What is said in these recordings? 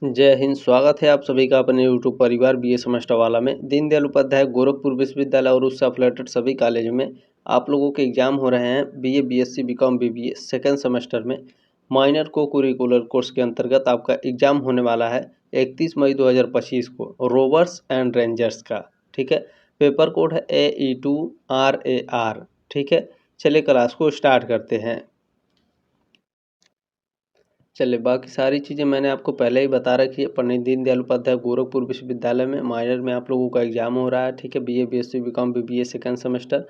जय हिंद। स्वागत है आप सभी का अपने यूट्यूब परिवार बीए सेमेस्टर वाला में। दीनदयाल उपाध्याय गोरखपुर विश्वविद्यालय और उससे अफिलिएटेड सभी कॉलेज में आप लोगों के एग्जाम हो रहे हैं। BA, BSc, BCom, BBA second semester में माइनर को करिकुलर कोर्स के अंतर्गत आपका एग्जाम होने वाला है 31 मई 2025 को रोवर्स एंड रेंजर्स का। ठीक है, पेपर कोड है AE2RAR। ठीक है, चलिए क्लास को स्टार्ट करते हैं। चलिए, बाकी सारी चीज़ें मैंने आपको पहले ही बता रखी है। पंडित दीनदयाल उपाध्याय गोरखपुर विश्वविद्यालय में माइनर में आप लोगों का एग्जाम हो रहा है। ठीक है, BA, BSc, BCom, BBA second semester.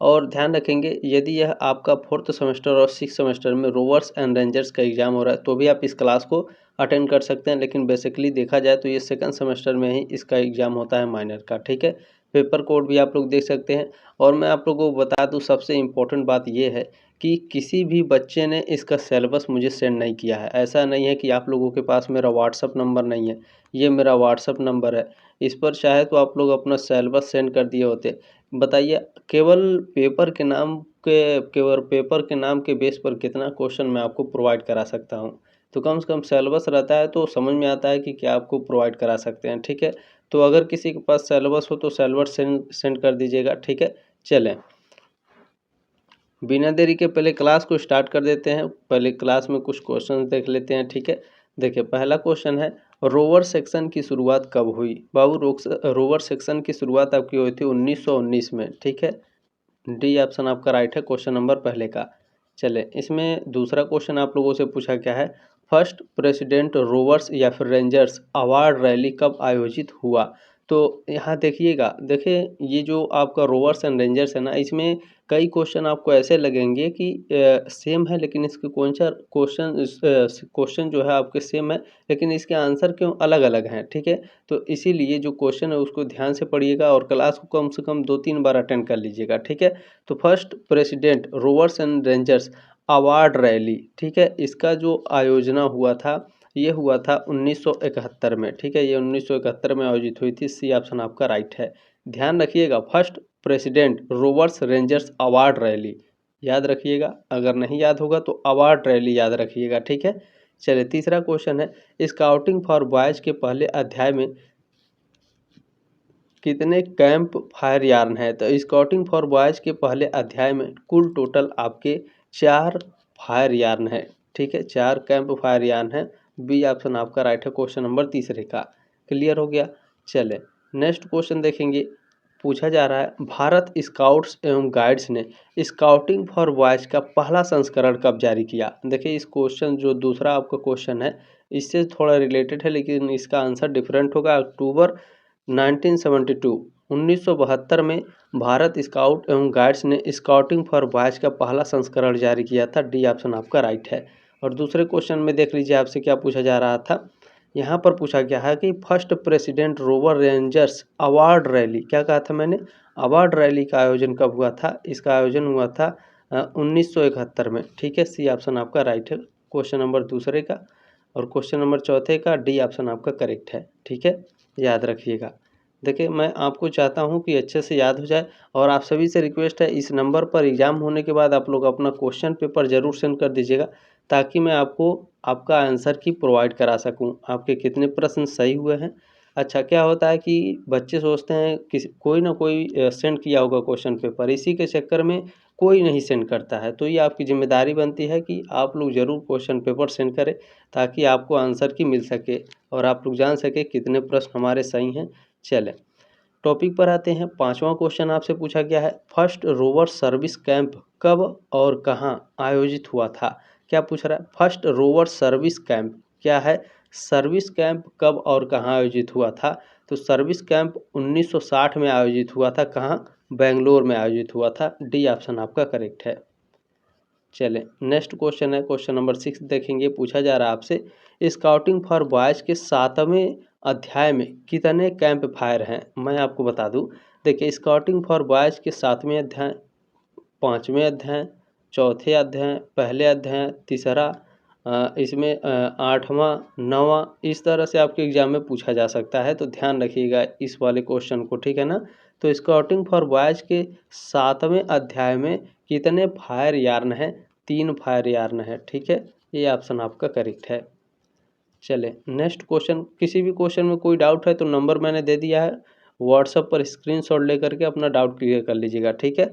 और ध्यान रखेंगे, यदि यह आपका फोर्थ सेमेस्टर और सिक्स सेमेस्टर में रोवर्स एंड रेंजर्स का एग्जाम हो रहा है तो भी आप इस क्लास को अटेंड कर सकते हैं। लेकिन बेसिकली देखा जाए तो ये सेकंड सेमेस्टर में ही इसका एग्जाम होता है माइनर का। ठीक है, पेपर कोड भी आप लोग देख सकते हैं। और मैं आप लोगों को बता दूं, सबसे इम्पोर्टेंट बात ये है कि किसी भी बच्चे ने इसका सिलेबस मुझे सेंड नहीं किया है। ऐसा नहीं है कि आप लोगों के पास मेरा व्हाट्सअप नंबर नहीं है, ये मेरा व्हाट्सअप नंबर है। इस पर चाहे तो आप लोग अपना सिलेबस सेंड कर दिए होते। बताइए, केवल पेपर के नाम के बेस पर कितना क्वेश्चन मैं आपको प्रोवाइड करा सकता हूँ। तो कम से कम सिलेबस रहता है तो समझ में आता है कि क्या आपको प्रोवाइड करा सकते हैं। ठीक है, तो अगर किसी के पास सिलेबस हो तो सिलेबस सेंड कर दीजिएगा। ठीक है, चलें बिना देरी के पहले क्लास को स्टार्ट कर देते हैं। पहले क्लास में कुछ क्वेश्चन देख लेते हैं। ठीक है, देखिए पहला क्वेश्चन है, रोवर सेक्शन की शुरुआत कब हुई? बाबू, रोवर सेक्शन की शुरुआत आपकी हुई थी 1919 में। ठीक है, डी ऑप्शन आपका राइट है क्वेश्चन नंबर पहले का। चले, इसमें दूसरा क्वेश्चन आप लोगों से पूछा क्या है, फर्स्ट प्रेसिडेंट रोवर्स या फिर रेंजर्स अवार्ड रैली कब आयोजित हुआ? तो यहाँ देखिएगा, देखिए ये जो आपका रोवर्स एंड रेंजर्स है ना, इसमें कई क्वेश्चन आपको ऐसे लगेंगे कि सेम है, लेकिन इसके क्वेश्चन जो है आपके सेम है, लेकिन इसके आंसर क्यों अलग अलग हैं। ठीक है, तो इसीलिए जो क्वेश्चन है उसको ध्यान से पढ़िएगा और क्लास को कम से कम 2-3 बार अटेंड कर लीजिएगा। ठीक है, तो first president rovers and rangers award rally, ठीक है, इसका जो आयोजना हुआ था ये हुआ था 1971 में। ठीक है, ये 1971 में आयोजित हुई थी। सी ऑप्शन आपका राइट है। ध्यान रखिएगा, first president rovers rangers award rally याद रखिएगा। अगर नहीं याद होगा तो अवार्ड रैली याद रखिएगा। ठीक है, चलिए तीसरा क्वेश्चन है, स्काउटिंग फॉर बॉयज के पहले अध्याय में कितने कैंप फायर यार्न है? तो स्काउटिंग फॉर बॉयज के पहले अध्याय में कुल टोटल आपके 4 फायर यार्न है। ठीक है, 4 कैंप फायर यार्न है। बी ऑप्शन आपका राइट है क्वेश्चन नंबर तीसरे का। क्लियर हो गया। चले नेक्स्ट क्वेश्चन देखेंगे। पूछा जा रहा है, भारत स्काउट्स एवं गाइड्स ने स्काउटिंग फॉर बॉयज का पहला संस्करण कब जारी किया? देखिए, इस क्वेश्चन जो दूसरा आपका क्वेश्चन है इससे थोड़ा रिलेटेड है, लेकिन इसका आंसर डिफरेंट होगा। अक्टूबर 1972 में भारत स्काउट एवं गाइड्स ने स्काउटिंग फॉर बॉयज का पहला संस्करण जारी किया था। डी ऑप्शन आपका राइट है। और दूसरे क्वेश्चन में देख लीजिए आपसे क्या पूछा जा रहा था। यहाँ पर पूछा गया है कि first president rover rangers award rally, क्या कहा था मैंने, अवार्ड रैली का आयोजन कब हुआ था? इसका आयोजन हुआ था 1971 में। ठीक है, सी ऑप्शन आपका राइट है क्वेश्चन नंबर दूसरे का। और क्वेश्चन नंबर चौथे का डी ऑप्शन आपका करेक्ट है। ठीक है, याद रखिएगा। देखिए, मैं आपको चाहता हूं कि अच्छे से याद हो जाए, और आप सभी से रिक्वेस्ट है, इस नंबर पर एग्ज़ाम होने के बाद आप लोग अपना क्वेश्चन पेपर ज़रूर सेंड कर दीजिएगा, ताकि मैं आपको आपका आंसर की प्रोवाइड करा सकूं, आपके कितने प्रश्न सही हुए हैं। अच्छा, क्या होता है कि बच्चे सोचते हैं कि कोई ना कोई सेंड किया होगा क्वेश्चन पेपर, इसी के चक्कर में कोई नहीं सेंड करता है। तो ये आपकी जिम्मेदारी बनती है कि आप लोग ज़रूर क्वेश्चन पेपर सेंड करें, ताकि आपको आंसर की मिल सके और आप लोग जान सके कितने प्रश्न हमारे सही हैं। चलें टॉपिक पर आते हैं। पांचवा क्वेश्चन आपसे पूछा गया है, फर्स्ट रोवर सर्विस कैंप कब और कहां आयोजित हुआ था? क्या पूछ रहा है, फर्स्ट रोवर सर्विस कैंप क्या है, सर्विस कैंप कब और कहां आयोजित हुआ था? तो सर्विस कैंप 1960 में आयोजित हुआ था। कहां? बेंगलोर में आयोजित हुआ था। डी ऑप्शन आपका करेक्ट है। चलें नेक्स्ट क्वेश्चन है क्वेश्चन नंबर 6 देखेंगे। पूछा जा रहा है आपसे, स्काउटिंग फॉर बॉयज के 7वें अध्याय में कितने कैंप फायर हैं? मैं आपको बता दूं, देखिए स्काउटिंग फॉर बॉयज के 7वें अध्याय, 5वें अध्याय, चौथे अध्याय, पहले अध्याय, तीसरा, इसमें 8वां, 9वां, इस तरह से आपके एग्जाम में पूछा जा सकता है। तो ध्यान रखिएगा इस वाले क्वेश्चन को। ठीक है ना, तो स्काउटिंग फॉर बॉयज के 7वें अध्याय में कितने फायर यार्न हैं? 3 फायर यार्न है। ठीक है, ये ऑप्शन आपका करेक्ट है। चले नेक्स्ट क्वेश्चन, किसी भी क्वेश्चन में कोई डाउट है तो नंबर मैंने दे दिया है, व्हाट्सएप पर स्क्रीनशॉट लेकर के अपना डाउट क्लियर कर लीजिएगा, ठीक है।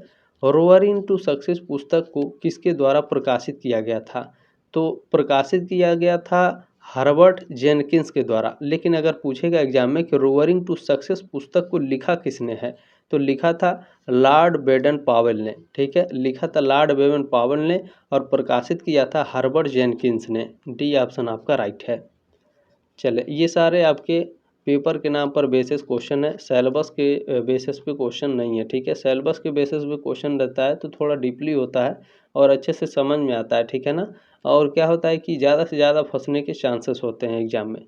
रोअरिंग टू सक्सेस पुस्तक को किसके द्वारा प्रकाशित किया गया था? तो प्रकाशित किया गया था हर्बर्ट जेनकिंस के द्वारा। लेकिन अगर पूछेगा एग्जाम में कि रोअरिंग टू सक्सेस पुस्तक को लिखा किसने है, तो लिखा था लॉर्ड बेडन पावेल ने, ठीक है, लिखा था लॉर्ड बेडन पावेल ने और प्रकाशित किया था हर्बर्ट जेनकिंस ने। डी ऑप्शन आपका राइट है। चले ये सारे आपके पेपर के नाम पर बेसिस क्वेश्चन है, सिलेबस के बेसिस पे क्वेश्चन नहीं है, ठीक है। सिलेबस के बेसिस पे क्वेश्चन रहता है तो थोड़ा डीपली होता है और अच्छे से समझ में आता है, ठीक है ना। और क्या होता है कि ज़्यादा से ज़्यादा फंसने के चांसेस होते हैं एग्जाम में।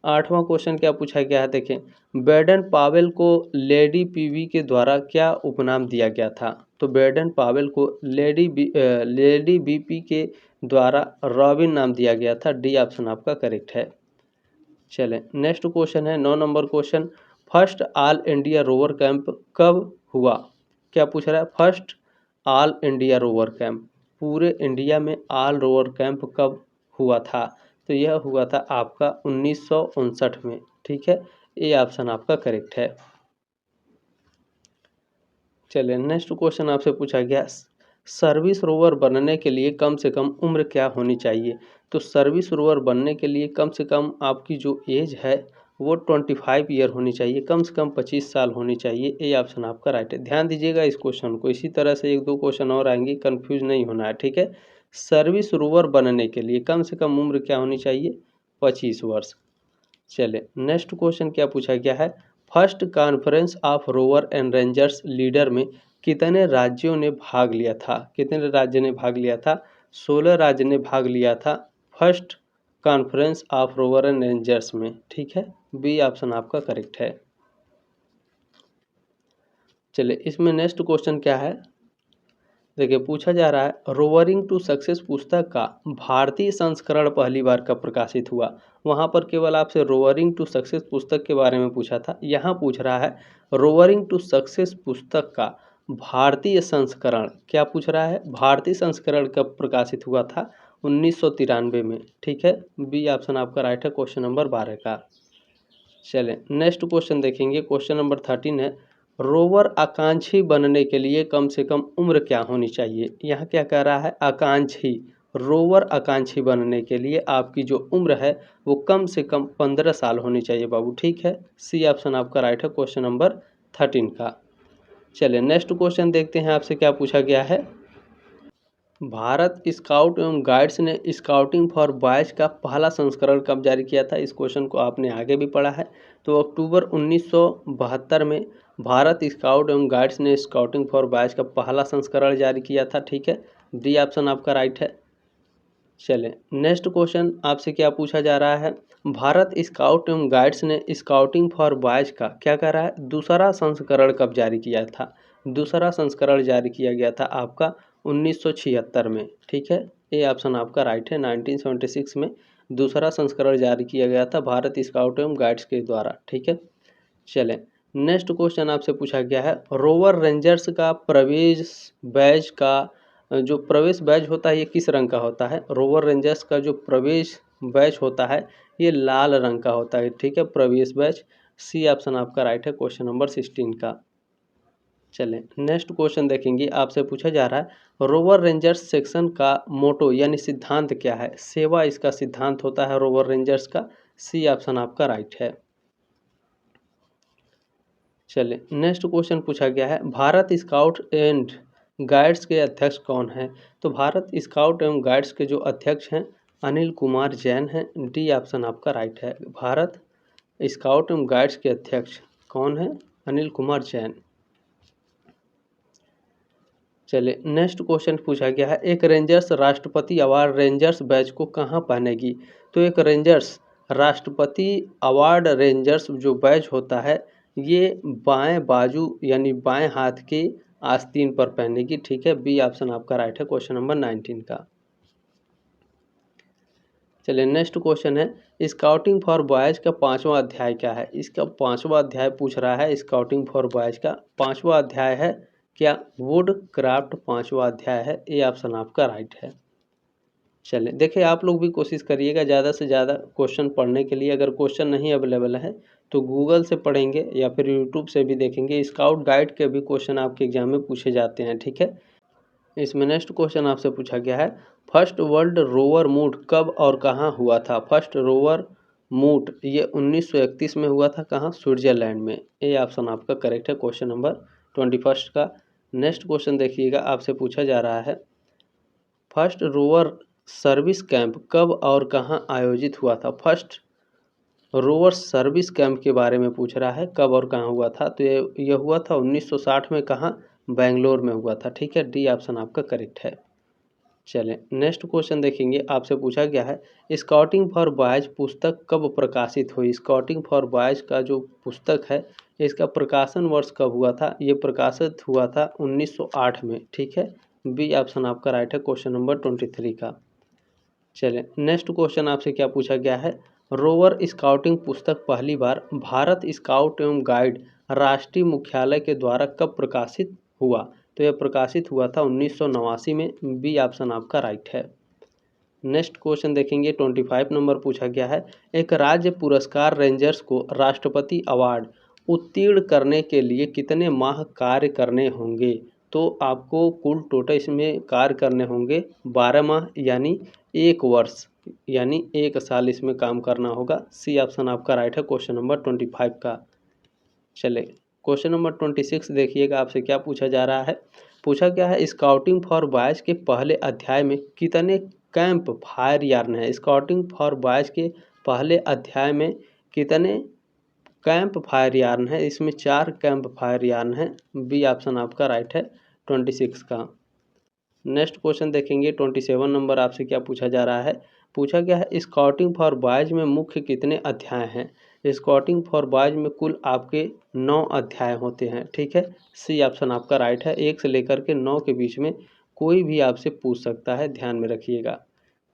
8वां क्वेश्चन क्या पूछा गया है, देखें, बेडन पावेल को लेडी पीवी के द्वारा क्या उपनाम दिया गया था? तो बेडन पावेल को लेडी बीपी के द्वारा रॉबिन नाम दिया गया था। डी ऑप्शन आपका करेक्ट है। चलें नेक्स्ट क्वेश्चन है 9 number question, first all India rover camp कब हुआ? क्या पूछ रहा है, first all India rover camp, पूरे इंडिया में ऑल रोवर कैंप कब हुआ था? तो यह हुआ था आपका 1959 में, ठीक है। ए ऑप्शन आपका करेक्ट है। चलिए नेक्स्ट क्वेश्चन आपसे पूछा गया, सर्विस रोवर बनने के लिए कम से कम उम्र क्या होनी चाहिए? तो सर्विस रोवर बनने के लिए कम से कम आपकी जो एज है वो 25 ईयर होनी चाहिए, कम से कम 25 साल होनी चाहिए। ए ऑप्शन आपका राइट है। ध्यान दीजिएगा इस क्वेश्चन को, इसी तरह से 1-2 क्वेश्चन और आएंगे, कन्फ्यूज नहीं होना है, ठीक है। सर्विस रोवर बनने के लिए कम से कम उम्र क्या होनी चाहिए? 25 वर्ष। चले नेक्स्ट क्वेश्चन क्या पूछा गया है, first conference of rover and rangers leader में कितने राज्यों ने भाग लिया था? कितने राज्य ने भाग लिया था? 16 राज्य ने भाग लिया था first conference of rover and rangers में, ठीक है। बी ऑप्शन आपका करेक्ट है। चलिए इसमें नेक्स्ट क्वेश्चन क्या है, देखिए पूछा जा रहा है, रोवरिंग टू सक्सेस पुस्तक का भारतीय संस्करण पहली बार कब प्रकाशित हुआ? वहाँ पर केवल आपसे रोवरिंग टू सक्सेस पुस्तक के बारे में पूछा था, यहाँ पूछ रहा है रोवरिंग टू सक्सेस पुस्तक का भारतीय संस्करण, क्या पूछ रहा है, भारतीय संस्करण कब प्रकाशित हुआ था? 1993 में, ठीक है। बी ऑप्शन आपका राइट है क्वेश्चन नंबर 12 का। चलें नेक्स्ट क्वेश्चन देखेंगे, क्वेश्चन नंबर 13 है, रोवर आकांक्षी बनने के लिए कम से कम उम्र क्या होनी चाहिए? यहाँ क्या कह रहा है, आकांक्षी, रोवर आकांक्षी बनने के लिए आपकी जो उम्र है वो कम से कम 15 साल होनी चाहिए बाबू, ठीक है। सी ऑप्शन आपका राइट है क्वेश्चन नंबर 13 का। चलिए नेक्स्ट क्वेश्चन देखते हैं आपसे क्या पूछा गया है, भारत स्काउट एवं गाइड्स ने स्काउटिंग फॉर बॉयज़ का पहला संस्करण कब जारी किया था? इस क्वेश्चन को आपने आगे भी पढ़ा है। तो अक्टूबर 1972 में भारत स्काउट एवं गाइड्स ने स्काउटिंग फॉर बॉयज़ का पहला संस्करण जारी किया था, ठीक है। डी ऑप्शन आपका राइट है। चलें नेक्स्ट क्वेश्चन आपसे क्या पूछा जा रहा है, भारत स्काउट एवं गाइड्स ने स्काउटिंग फॉर बॉयज़ का क्या कह रहा है, दूसरा संस्करण कब जारी किया था? दूसरा संस्करण जारी किया गया था आपका 1976 में, ठीक है। ए ऑप्शन आपका राइट है, 1976 में दूसरा संस्करण जारी किया गया था भारत स्काउट एवं गाइड्स के द्वारा, ठीक है। चलें नेक्स्ट क्वेश्चन आपसे पूछा गया है, रोवर रेंजर्स का प्रवेश बैज का जो प्रवेश बैज होता है ये किस रंग का होता है? रोवर रेंजर्स का जो प्रवेश बैज होता है ये लाल रंग का होता है, ठीक है, प्रवेश बैज। सी ऑप्शन आपका राइट है क्वेश्चन नंबर 16 का। चलें नेक्स्ट क्वेश्चन देखेंगे, आपसे पूछा जा रहा है रोवर रेंजर्स सेक्शन का मोटो यानी सिद्धांत क्या है? सेवा इसका सिद्धांत होता है रोवर रेंजर्स का। सी ऑप्शन आपका राइट है। चलिए नेक्स्ट क्वेश्चन पूछा गया है, भारत स्काउट एंड गाइड्स के अध्यक्ष कौन हैं? तो भारत स्काउट एवं गाइड्स के जो अध्यक्ष हैं अनिल कुमार जैन हैं। डी ऑप्शन आपका राइट है। भारत स्काउट एवं गाइड्स के अध्यक्ष कौन हैं? अनिल कुमार जैन। चलिए नेक्स्ट क्वेश्चन पूछा गया है, एक रेंजर्स राष्ट्रपति अवार्ड रेंजर्स बैच को कहाँ पहनेगी? तो एक रेंजर्स राष्ट्रपति अवार्ड रेंजर्स जो बैच होता है ये बाएं बाजू यानी बाएं हाथ के आस्तीन पर पहनेगी, ठीक है। बी ऑप्शन आपका राइट है क्वेश्चन नंबर 19 का। चलिए नेक्स्ट क्वेश्चन है, स्काउटिंग फॉर बॉयज़ का 5वां अध्याय क्या है? इसका 5वां अध्याय पूछ रहा है, स्काउटिंग फॉर बॉयज़ का 5वां अध्याय है क्या? वुड क्राफ्ट 5वां अध्याय है। ए ऑप्शन आपका राइट है। चलें, देखिए आप लोग भी कोशिश करिएगा ज़्यादा से ज़्यादा क्वेश्चन पढ़ने के लिए। अगर क्वेश्चन नहीं अवेलेबल है तो गूगल से पढ़ेंगे या फिर यूट्यूब से भी देखेंगे। स्काउट गाइड के भी क्वेश्चन आपके एग्जाम में पूछे जाते हैं, ठीक है। इसमें नेक्स्ट क्वेश्चन आपसे पूछा गया है, फर्स्ट वर्ल्ड रोवर मूव कब और कहाँ हुआ था। फर्स्ट रोवर मूव ये 1931 में हुआ था, कहाँ, स्विट्जरलैंड में। ए ऑप्शन आपका करेक्ट है क्वेश्चन नंबर 21 का। नेक्स्ट क्वेश्चन देखिएगा, आपसे पूछा जा रहा है, फर्स्ट रोवर सर्विस कैंप कब और कहाँ आयोजित हुआ था। फर्स्ट रोवर सर्विस कैंप के बारे में पूछ रहा है, कब और कहाँ हुआ था। तो ये हुआ था 1960 में, कहाँ, बेंगलोर में हुआ था, ठीक है। डी ऑप्शन आपका करेक्ट है। चलें, नेक्स्ट क्वेश्चन देखेंगे, आपसे पूछा गया है, स्काउटिंग फॉर बॉयज पुस्तक कब प्रकाशित हुई। स्काउटिंग फॉर बॉयज का जो पुस्तक है इसका प्रकाशन वर्ष कब हुआ था। ये प्रकाशित हुआ था 1908 में, ठीक है। बी ऑप्शन आपका राइट है क्वेश्चन नंबर 23 का। चलें, नेक्स्ट क्वेश्चन आपसे क्या पूछा गया है, रोवर स्काउटिंग पुस्तक पहली बार भारत स्काउट एवं गाइड राष्ट्रीय मुख्यालय के द्वारा कब प्रकाशित हुआ। तो यह प्रकाशित हुआ था 1989 में। बी ऑप्शन आपका राइट है। नेक्स्ट क्वेश्चन देखेंगे, 25 नंबर पूछा गया है, एक राज्य पुरस्कार रेंजर्स को राष्ट्रपति अवार्ड उत्तीर्ण करने के लिए कितने माह कार्य करने होंगे। तो आपको कुल टोटल इसमें कार्य करने होंगे 12 माह, यानी 1 वर्ष, यानी 1 साल इसमें काम करना होगा। सी ऑप्शन आपका राइट है क्वेश्चन नंबर 25 का। चले, क्वेश्चन नंबर 26 देखिएगा, आपसे क्या पूछा जा रहा है। पूछा गया है, स्काउटिंग फॉर बॉयज के पहले अध्याय में कितने कैंप फायर यार्न है। स्काउटिंग फॉर बॉयज के पहले अध्याय में कितने कैंप फायर यार्न है। इसमें 4 कैंप फायर यार्न है। बी ऑप्शन आपका राइट है 26 का। नेक्स्ट क्वेश्चन देखेंगे, 27 नंबर, आपसे क्या पूछा जा रहा है। पूछा गया है, स्काउटिंग फॉर बॉयज में मुख्य कितने अध्याय हैं। स्काउटिंग फॉर बॉयज में कुल आपके 9 अध्याय होते हैं, ठीक है। सी ऑप्शन आपका राइट है। 1 से लेकर के 9 के बीच में कोई भी आपसे पूछ सकता है, ध्यान में रखिएगा,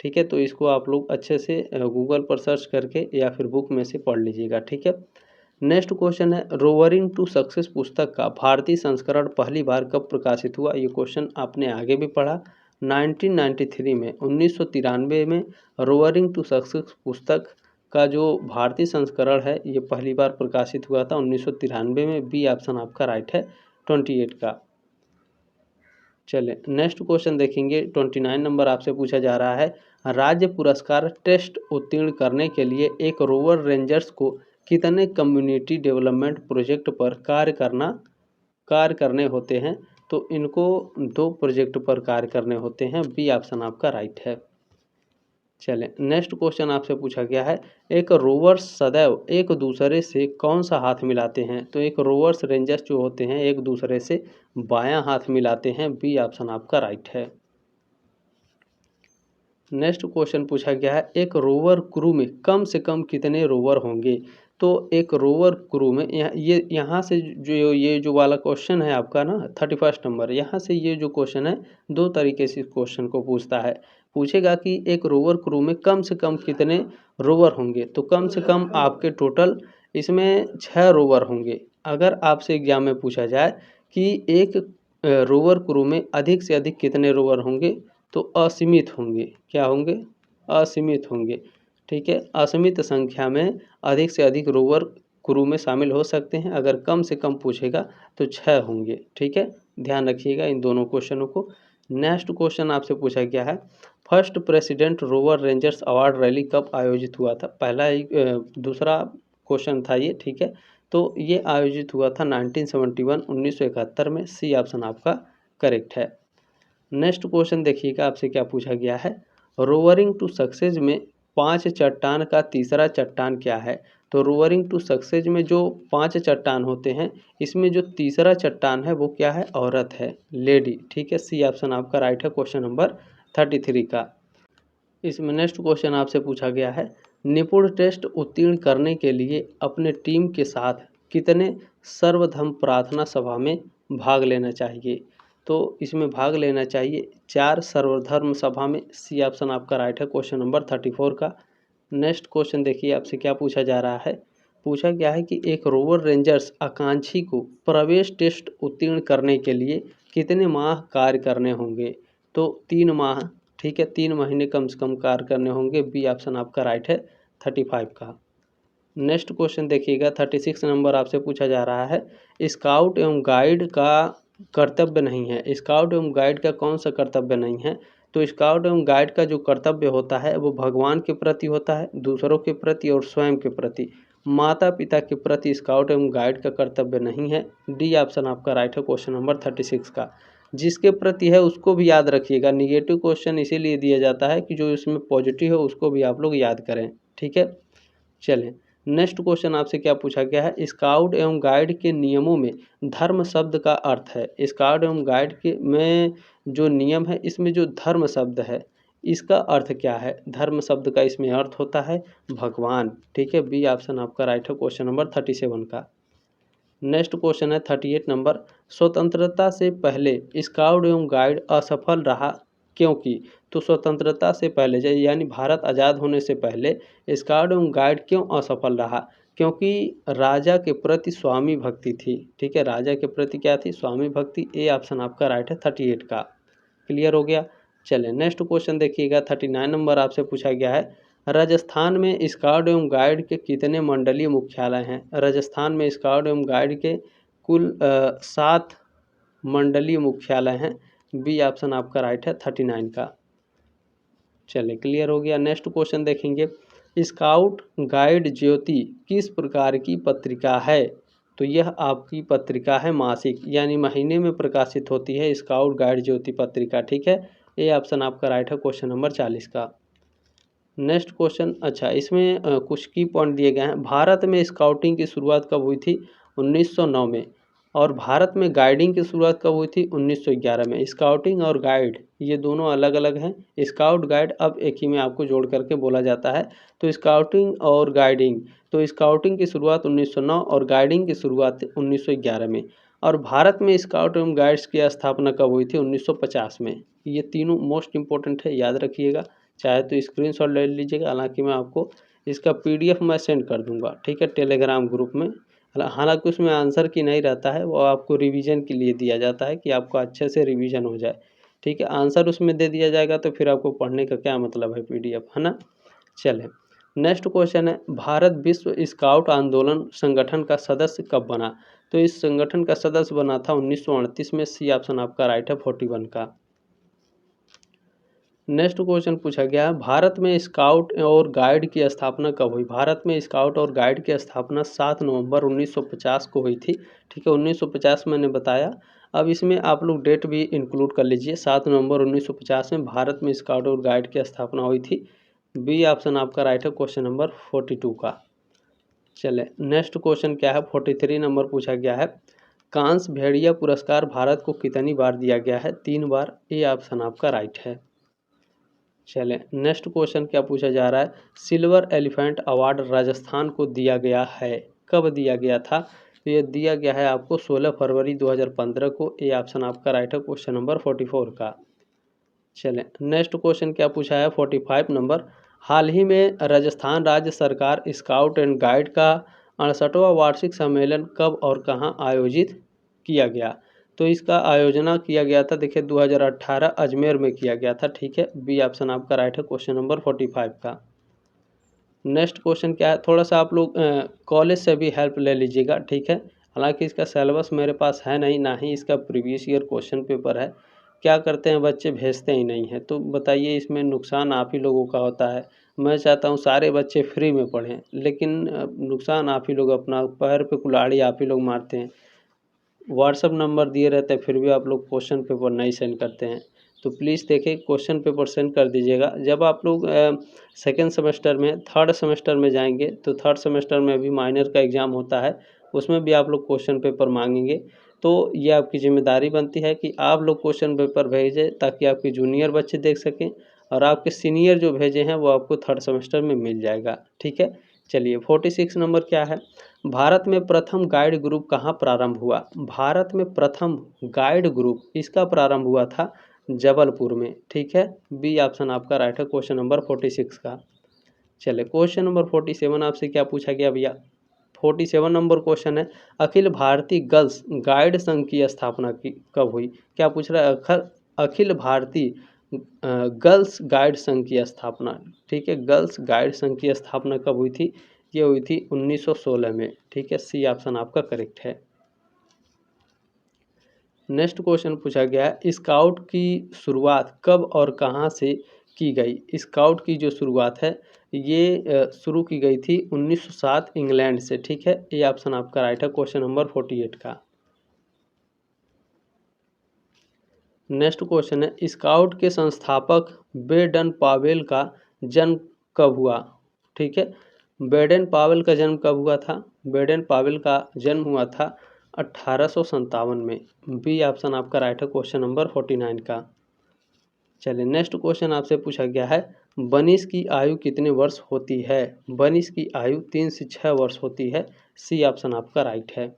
ठीक है। तो इसको आप लोग अच्छे से गूगल पर सर्च करके या फिर बुक में से पढ़ लीजिएगा, ठीक है। नेक्स्ट क्वेश्चन है, रोवरिंग टू सक्सेस पुस्तक का भारतीय संस्करण पहली बार कब प्रकाशित हुआ। ये क्वेश्चन आपने आगे भी पढ़ा। 1993 में, 1993 में रोवरिंग टू सक्सेस पुस्तक का जो भारतीय संस्करण है ये पहली बार प्रकाशित हुआ था 1993 में। बी ऑप्शन आपका राइट है 28 का। चले, नेक्स्ट क्वेश्चन देखेंगे, 29 नंबर, आपसे पूछा जा रहा है, राज्य पुरस्कार टेस्ट उत्तीर्ण करने के लिए एक रोवर रेंजर्स को कितने कम्युनिटी डेवलपमेंट प्रोजेक्ट पर कार्य करने होते हैं। तो इनको 2 प्रोजेक्ट पर कार्य करने होते हैं। बी ऑप्शन आपका राइट है। चलें, नेक्स्ट क्वेश्चन आपसे पूछा गया है, एक रोवर्स सदैव एक दूसरे से कौन सा हाथ मिलाते हैं। तो एक रोवर्स रेंजर्स जो होते हैं एक दूसरे से बायां हाथ मिलाते हैं। बी ऑप्शन आपका राइट है। नेक्स्ट क्वेश्चन पूछा गया है, एक रोवर क्रू में कम से कम कितने रोवर होंगे। तो एक रोवर क्रू में यहाँ से जो ये जो वाला क्वेश्चन है आपका ना 31 नंबर, यहाँ से ये जो क्वेश्चन है 2 तरीके से इस क्वेश्चन को पूछता है। पूछेगा कि एक रोवर क्रू में कम से कम कितने रोवर होंगे। तो कम से कम आपके टोटल इसमें 6 रोवर होंगे। अगर आपसे एग्जाम में पूछा जाए कि एक रोवर क्रू में अधिक से अधिक कितने रोवर होंगे, तो असीमित होंगे। क्या होंगे, असीमित होंगे, ठीक है। असीमित संख्या में अधिक से अधिक रोवर क्रू में शामिल हो सकते हैं। अगर कम से कम पूछेगा तो 6 होंगे, ठीक है। ध्यान रखिएगा इन दोनों क्वेश्चनों को। नेक्स्ट क्वेश्चन आपसे पूछा गया है, first president rover rangers award rally कब आयोजित हुआ था। पहला ही दूसरा क्वेश्चन था ये, ठीक है। तो ये आयोजित हुआ था 1971 में। सी ऑप्शन आपका करेक्ट है। नेक्स्ट क्वेश्चन देखिएगा, आपसे क्या पूछा गया है, रोवरिंग टू सक्सेस में 5 चट्टान का तीसरा चट्टान क्या है। तो रोवरिंग टू सक्सेस में जो 5 चट्टान होते हैं इसमें जो तीसरा चट्टान है वो क्या है, औरत है, लेडी, ठीक है। सी ऑप्शन आपका राइट है क्वेश्चन नंबर 33 का। इसमें नेक्स्ट क्वेश्चन आपसे पूछा गया है, निपुण टेस्ट उत्तीर्ण करने के लिए अपने टीम के साथ कितने सर्वधर्म प्रार्थना सभा में भाग लेना चाहिए। तो इसमें भाग लेना चाहिए 4 सर्वधर्म सभा में। सी ऑप्शन आपका राइट है क्वेश्चन नंबर 34 का। नेक्स्ट क्वेश्चन देखिए, आपसे क्या पूछा जा रहा है। पूछा गया है कि एक रोवर रेंजर्स आकांक्षी को प्रवेश टेस्ट उत्तीर्ण करने के लिए कितने माह कार्य करने होंगे। तो 3 माह, ठीक है, 3 महीने कम से कम कार्य करने होंगे। बी ऑप्शन आपका राइट है 35 का। नेक्स्ट क्वेश्चन देखिएगा 36 नंबर आपसे पूछा जा रहा है, स्काउट एवं गाइड का कर्तव्य नहीं है। स्काउट एवं गाइड का कौन सा कर्तव्य नहीं है? तो स्काउट एवं गाइड का जो कर्तव्य होता है वो भगवान के प्रति होता है, दूसरों के प्रति और स्वयं के प्रति। माता पिता के प्रति स्काउट एवं गाइड का कर्तव्य नहीं है। डी ऑप्शन आपका राइट है क्वेश्चन नंबर 36 का। जिसके प्रति है उसको भी याद रखिएगा। निगेटिव क्वेश्चन इसीलिए दिया जाता है कि जो इसमें पॉजिटिव है उसको भी आप लोग याद करें। ठीक है, चलें नेक्स्ट क्वेश्चन आपसे क्या पूछा गया है, स्काउट एवं गाइड के नियमों में धर्म शब्द का अर्थ है। स्काउट एवं गाइड के में जो नियम है इसमें जो धर्म शब्द है इसका अर्थ क्या है? धर्म शब्द का इसमें अर्थ होता है भगवान। ठीक है, बी ऑप्शन आपका राइट है क्वेश्चन नंबर 37 का। नेक्स्ट क्वेश्चन है 38 नंबर, स्वतंत्रता से पहले स्काउट एवं गाइड असफल रहा क्योंकि? तो स्वतंत्रता से पहले यानी भारत आज़ाद होने से पहले स्काउट एवं गाइड क्यों असफल रहा? क्योंकि राजा के प्रति स्वामी भक्ति थी। ठीक है, राजा के प्रति क्या थी? स्वामी भक्ति। ए ऑप्शन आपका राइट है 38 का। क्लियर हो गया। चलें नेक्स्ट क्वेश्चन देखिएगा 39 नंबर आपसे पूछा गया है, राजस्थान में स्काउट एवं गाइड के कितने मंडलीय मुख्यालय हैं? राजस्थान में स्काउट एवं गाइड के कुल 7 मंडलीय मुख्यालय हैं। बी ऑप्शन आपका राइट है 39 का। चलिए क्लियर हो गया। नेक्स्ट क्वेश्चन देखेंगे, स्काउट गाइड ज्योति किस प्रकार की पत्रिका है? तो यह आपकी पत्रिका है मासिक यानी महीने में प्रकाशित होती है स्काउट गाइड ज्योति पत्रिका। ठीक है, ये ऑप्शन आपका राइट है क्वेश्चन नंबर 40 का। नेक्स्ट क्वेश्चन, अच्छा इसमें कुछ की पॉइंट दिए गए हैं। भारत में स्काउटिंग की शुरुआत कब हुई थी? 1909 में। और भारत में गाइडिंग की शुरुआत कब हुई थी? 1911 में। स्काउटिंग और गाइड ये दोनों अलग अलग हैं। स्काउट गाइड अब एक ही में आपको जोड़ करके बोला जाता है। तो स्काउटिंग और गाइडिंग, तो स्काउटिंग की शुरुआत 1909 और गाइडिंग की शुरुआत 1911 में। और भारत में स्काउट एवं गाइड्स की स्थापना कब हुई थी? 1950 में। ये तीनों मोस्ट इंपॉर्टेंट है, याद रखिएगा। चाहे तो स्क्रीनशॉट ले लीजिएगा, हालांकि मैं आपको इसका PDF मैं सेंड कर दूंगा। ठीक है, टेलीग्राम ग्रुप में। हालांकि उसमें आंसर की नहीं रहता है, वो आपको रिवीजन के लिए दिया जाता है कि आपको अच्छे से रिवीजन हो जाए। ठीक है, आंसर उसमें दे दिया जाएगा तो फिर आपको पढ़ने का क्या मतलब है PDF, है ना। चलें नेक्स्ट क्वेश्चन है, भारत विश्व स्काउट आंदोलन संगठन का सदस्य कब बना? तो इस संगठन का सदस्य बना था 1938 में। सी ऑप्शन आपका राइट है 41 का। नेक्स्ट क्वेश्चन पूछा गया है, भारत में स्काउट और गाइड की स्थापना कब हुई? भारत में स्काउट और गाइड की स्थापना 7 नवंबर 1950 को हुई थी। ठीक है, 1950 मैंने बताया। अब इसमें आप लोग डेट भी इंक्लूड कर लीजिए। 7 नवंबर 1950 में भारत में स्काउट और गाइड की स्थापना हुई थी। बी ऑप्शन आपका राइट है क्वेश्चन नंबर 42 का। चले नेक्स्ट क्वेश्चन क्या है, 43 नंबर पूछा गया है, कांस भेड़िया पुरस्कार भारत को कितनी बार दिया गया है? 3 बार। ए ऑप्शन आपका राइट है। चलें नेक्स्ट क्वेश्चन क्या पूछा जा रहा है, सिल्वर एलिफेंट अवार्ड राजस्थान को दिया गया है, कब दिया गया था? तो ये दिया गया है आपको 16 फरवरी 2015 को। ए ऑप्शन आपका राइट है क्वेश्चन नंबर 44 का। चलें नेक्स्ट क्वेश्चन क्या पूछा है 45 नंबर, हाल ही में राजस्थान राज्य सरकार स्काउट एंड गाइड का 68वां वार्षिक सम्मेलन कब और कहां आयोजित किया गया? तो इसका आयोजना किया गया था, देखिए 2018 अजमेर में किया गया था। ठीक है, बी ऑप्शन आपका राइट है क्वेश्चन नंबर 45 का। नेक्स्ट क्वेश्चन क्या है, थोड़ा सा आप लोग कॉलेज से भी हेल्प ले लीजिएगा। ठीक है, हालांकि इसका सिलेबस मेरे पास है नहीं, ना ही इसका प्रीवियस ईयर क्वेश्चन पेपर है। क्या करते हैं बच्चे, भेजते ही नहीं है। तो बताइए इसमें नुकसान आप ही लोगों का होता है। मैं चाहता हूँ सारे बच्चे फ्री में पढ़ें, लेकिन नुकसान आप ही लोग, अपना पैर पे कुल्हाड़ी आप ही लोग मारते हैं। व्हाट्सअप नंबर दिए रहते हैं फिर भी आप लोग क्वेश्चन पेपर नहीं सेंड करते हैं। तो प्लीज़ देखिए क्वेश्चन पेपर सेंड कर दीजिएगा। जब आप लोग सेकेंड सेमेस्टर में, थर्ड सेमेस्टर में जाएंगे तो थर्ड सेमेस्टर में भी माइनर का एग्ज़ाम होता है, उसमें भी आप लोग क्वेश्चन पेपर मांगेंगे। तो ये आपकी जिम्मेदारी बनती है कि आप लोग क्वेश्चन पेपर भेजें ताकि आपके जूनियर बच्चे देख सकें, और आपके सीनियर जो भेजे हैं वो आपको थर्ड सेमेस्टर में मिल जाएगा। ठीक है, चलिए 46 नंबर क्या है, भारत में प्रथम गाइड ग्रुप कहाँ प्रारंभ हुआ? भारत में प्रथम गाइड ग्रुप इसका प्रारंभ हुआ था जबलपुर में। ठीक है, बी ऑप्शन आपका राइट है क्वेश्चन नंबर 46 का। चलिए क्वेश्चन नंबर 47 आपसे क्या पूछा गया भैया, 47 नंबर क्वेश्चन है, अखिल भारतीय गर्ल्स गाइड संघ की स्थापना की कब हुई? क्या पूछ रहा है, अखिल भारतीय गर्ल्स गाइड संघ की स्थापना, ठीक है, गर्ल्स गाइड संघ की स्थापना कब हुई थी? ये हुई थी 1916 में, ठीक है, सी ऑप्शन आपका करेक्ट है। नेक्स्ट क्वेश्चन पूछा गया है, स्काउट की शुरुआत कब और कहाँ से की गई? स्काउट की जो शुरुआत है ये शुरू की गई थी 1907 इंग्लैंड से, ठीक है, ये ऑप्शन आपका राइट है क्वेश्चन नंबर 48 का। नेक्स्ट क्वेश्चन है, स्काउट के संस्थापक बेडन पावेल का जन्म कब हुआ? ठीक है, बेडन पावेल का जन्म कब हुआ था? बेडन पावेल का जन्म हुआ था 1857 में, बी ऑप्शन आपका राइट है क्वेश्चन नंबर 49 का। चलिए नेक्स्ट क्वेश्चन आपसे पूछा गया है, बनिश की आयु कितने वर्ष होती है? बनिश की आयु 3 से 6 वर्ष होती है, सी ऑप्शन आपका राइट है।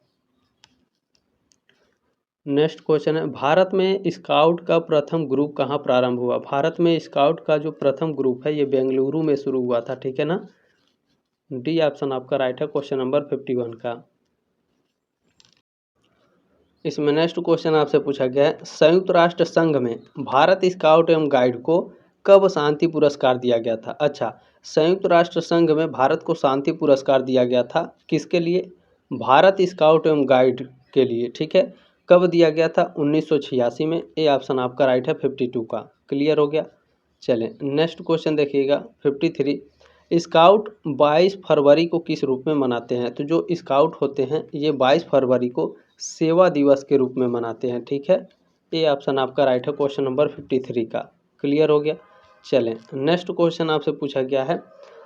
नेक्स्ट क्वेश्चन है, भारत में स्काउट का प्रथम ग्रुप कहाँ प्रारंभ हुआ? भारत में स्काउट का जो प्रथम ग्रुप है ये बेंगलुरु में शुरू हुआ था, ठीक है ना, डी ऑप्शन आपका राइट है क्वेश्चन नंबर 51 का। इसमें नेक्स्ट क्वेश्चन आपसे पूछा गया है, संयुक्त राष्ट्र संघ में भारत स्काउट एवं गाइड को कब शांति पुरस्कार दिया गया था? अच्छा, संयुक्त राष्ट्र संघ में भारत को शांति पुरस्कार दिया गया था, किसके लिए? भारत स्काउट एवं गाइड के लिए, ठीक है, कब दिया गया था? 1986 में, ए ऑप्शन आपका राइट है 52 का। क्लियर हो गया। चलें नेक्स्ट क्वेश्चन देखिएगा 53, स्काउट 22 फरवरी को किस रूप में मनाते हैं? तो जो स्काउट होते हैं ये 22 फरवरी को सेवा दिवस के रूप में मनाते हैं, ठीक है, ए ऑप्शन आपका राइट है क्वेश्चन नंबर 53 का। क्लियर हो गया। चलें नेक्स्ट क्वेश्चन आपसे पूछा गया है,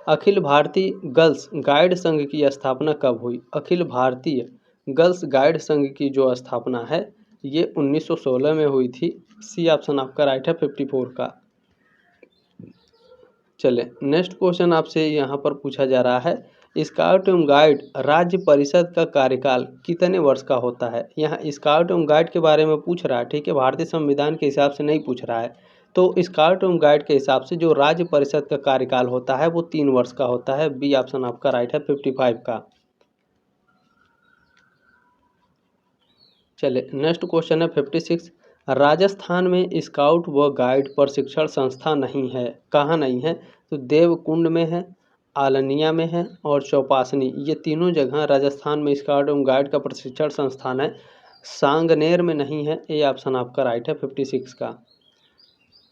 अखिल भारतीय गर्ल्स गाइड संघ की स्थापना कब हुई? अखिल भारतीय गर्ल्स गाइड संघ की जो स्थापना है ये 1916 में हुई थी, सी ऑप्शन आपका राइट है 54 का। चले नेक्स्ट क्वेश्चन आपसे यहाँ पर पूछा जा रहा है, स्काउट एवं गाइड राज्य परिषद का कार्यकाल कितने वर्ष का होता है? यहाँ स्काउट एवं गाइड के बारे में पूछ रहा है, ठीक है, भारतीय संविधान के हिसाब से नहीं पूछ रहा है। तो स्काउट एवं गाइड के हिसाब से जो राज्य परिषद का कार्यकाल होता है वो 3 वर्ष का होता है, बी ऑप्शन आपका राइट है 55 का। चलिए नेक्स्ट क्वेश्चन है 56, राजस्थान में स्काउट व गाइड प्रशिक्षण संस्था नहीं है, कहाँ नहीं है? तो देवकुंड में है, आलनिया में है और चौपासनी, ये तीनों जगह राजस्थान में स्काउट एवं गाइड का प्रशिक्षण संस्थान है, सांगनेर में नहीं है, ये ऑप्शन आपका राइट है 56 का।